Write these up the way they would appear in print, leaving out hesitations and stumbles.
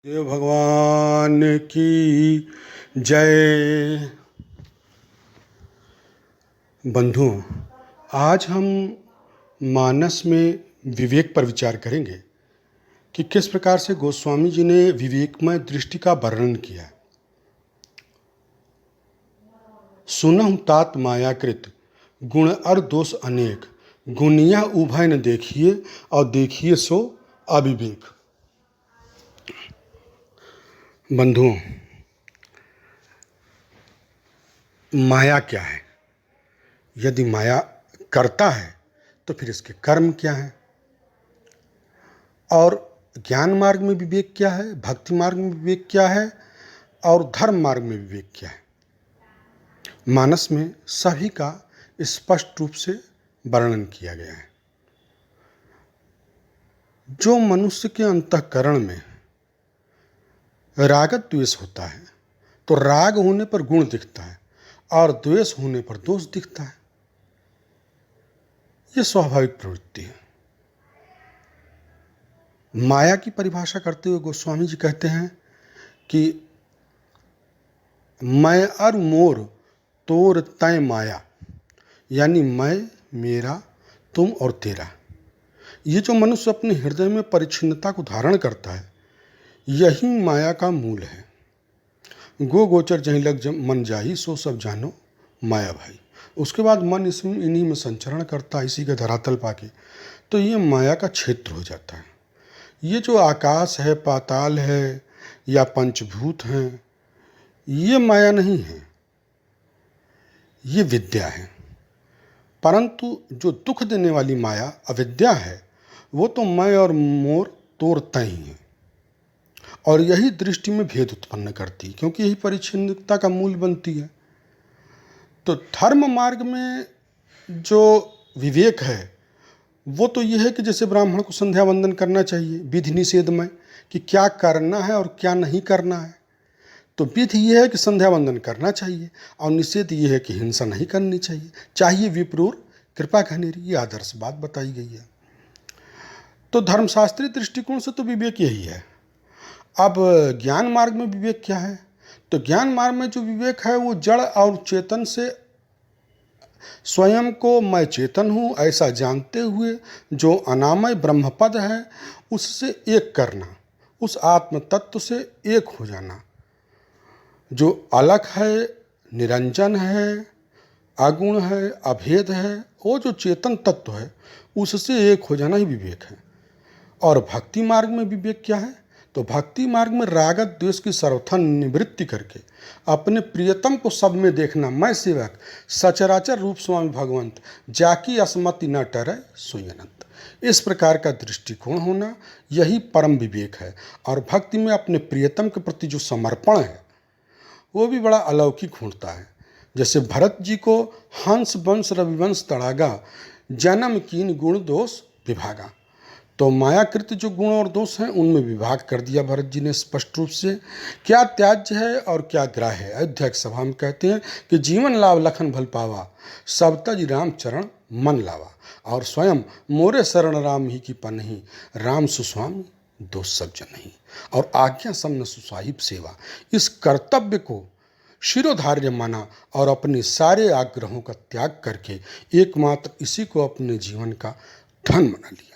देव भगवान की जय। बंधुओं, आज हम मानस में विवेक पर विचार करेंगे कि किस प्रकार से गोस्वामी जी ने विवेकमय दृष्टि का वर्णन किया। सुनहु तात मायाकृत गुण और दोष अनेक, गुनिया उभय न देखिए और देखिए सो अविवेक। बंधुओं, माया क्या है? यदि माया करता है तो फिर इसके कर्म क्या हैं? और ज्ञान मार्ग में विवेक क्या है, भक्ति मार्ग में विवेक क्या है और धर्म मार्ग में विवेक क्या है? मानस में सभी का स्पष्ट रूप से वर्णन किया गया है। जो मनुष्य के अंतःकरण में राग द्वेष होता है तो राग होने पर गुण दिखता है और द्वेष होने पर दोष दिखता है। यह स्वाभाविक प्रवृत्ति है। माया की परिभाषा करते हुए गोस्वामी जी कहते हैं कि मैं और मोर तोर तय माया, यानी मैं, मेरा, तुम और तेरा। ये जो मनुष्य अपने हृदय में परिच्छिन्नता को धारण करता है, यही माया का मूल है। गो गोचर जहीं लग मन जाही सो सब जानो माया भाई। उसके बाद मन इसमें इन्हीं में संचरण करता है, इसी के धरातल पाके, तो ये माया का क्षेत्र हो जाता है। ये जो आकाश है, पाताल है या पंचभूत हैं, ये माया नहीं है, ये विद्या है। परंतु जो दुख देने वाली माया अविद्या है, वो तो मैं और मोर तोड़ता ही है और यही दृष्टि में भेद उत्पन्न करती है, क्योंकि यही परिच्छिन्नता का मूल बनती है। तो धर्म मार्ग में जो विवेक है वो तो यह है कि जैसे ब्राह्मण को संध्या वंदन करना चाहिए विधि निषेध में, कि क्या करना है और क्या नहीं करना है। तो विधि यह है कि संध्या वंदन करना चाहिए और निषेध यह है कि हिंसा नहीं करनी चाहिए। चाहिए विप्रूर कृपा घनेरी, ये आदर्श बात बताई गई है। तो धर्मशास्त्रीय दृष्टिकोण से तो विवेक यही है। अब ज्ञान मार्ग में विवेक क्या है? तो ज्ञान मार्ग में जो विवेक है वो जड़ और चेतन से स्वयं को मैं चेतन हूँ ऐसा जानते हुए जो अनामय ब्रह्मपद है उससे एक करना, उस आत्म तत्व से एक हो जाना। जो अलग है, निरंजन है, अगुण है, अभेद है, वो जो चेतन तत्व है उससे एक हो जाना ही विवेक है। और भक्ति मार्ग में विवेक क्या है? तो भक्ति मार्ग में राग द्वेष की सर्वथा निवृत्ति करके अपने प्रियतम को सब में देखना। मैं सेवक सचराचर रूप स्वामी भगवंत, जाकी असमति न टरे सोई अनंत। इस प्रकार का दृष्टिकोण होना यही परम विवेक है। और भक्ति में अपने प्रियतम के प्रति जो समर्पण है वो भी बड़ा अलौकिक होता है। जैसे भरत जी को हंस वंश रविवंश तड़ागा, जन्म कीन गुण दोष विभागा। तो मायाकृत जो गुण और दोष हैं उनमें विभाग कर दिया भरत जी ने स्पष्ट रूप से। क्या त्याज्य है और क्या ग्राह्य है? अयोध्या की सभा में कहते हैं कि जीवन लाभ लखन भल पावा, सब तज राम चरण मन लावा। और स्वयं मोरे शरण राम ही की पनहि, राम सुस्वामी दोष सब जन नहीं। और आज्ञा समन सुसाहिब सेवा, इस कर्तव्य को शिरोधार्य माना और अपने सारे आग्रहों का त्याग करके एकमात्र इसी को अपने जीवन का धन बना लिया।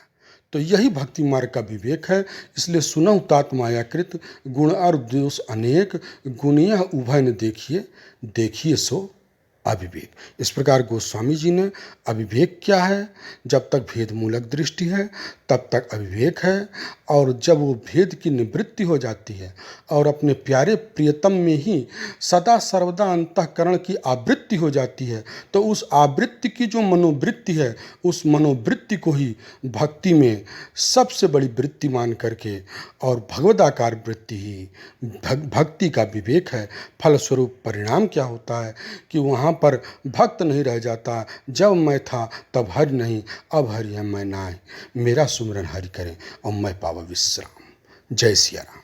तो यही भक्ति मार्ग का विवेक है। इसलिए सुनहु तात मायाकृत गुण और दोष अनेक, गुनिया उभय न देखिए देखिए सो अविवेक। इस प्रकार गोस्वामी जी ने अविवेक क्या है, जब तक भेद मूलक दृष्टि है तब तक अविवेक है, और जब वो भेद की निवृत्ति हो जाती है और अपने प्यारे प्रियतम में ही सदा सर्वदा अंतःकरण की आवृत्ति हो जाती है, तो उस आवृत्ति की जो मनोवृत्ति है उस मनोवृत्ति को ही भक्ति में सबसे बड़ी वृत्ति मान करके, और भगवदाकार वृत्ति ही भक्ति का विवेक है। फलस्वरूप परिणाम क्या होता है कि वहाँ पर भक्त नहीं रह जाता। जब मैं था तब हरि नहीं, अब हरि है मैं नाय, मेरा सुमिरन हरि करें और मैं पावा विश्राम। जय सिया राम।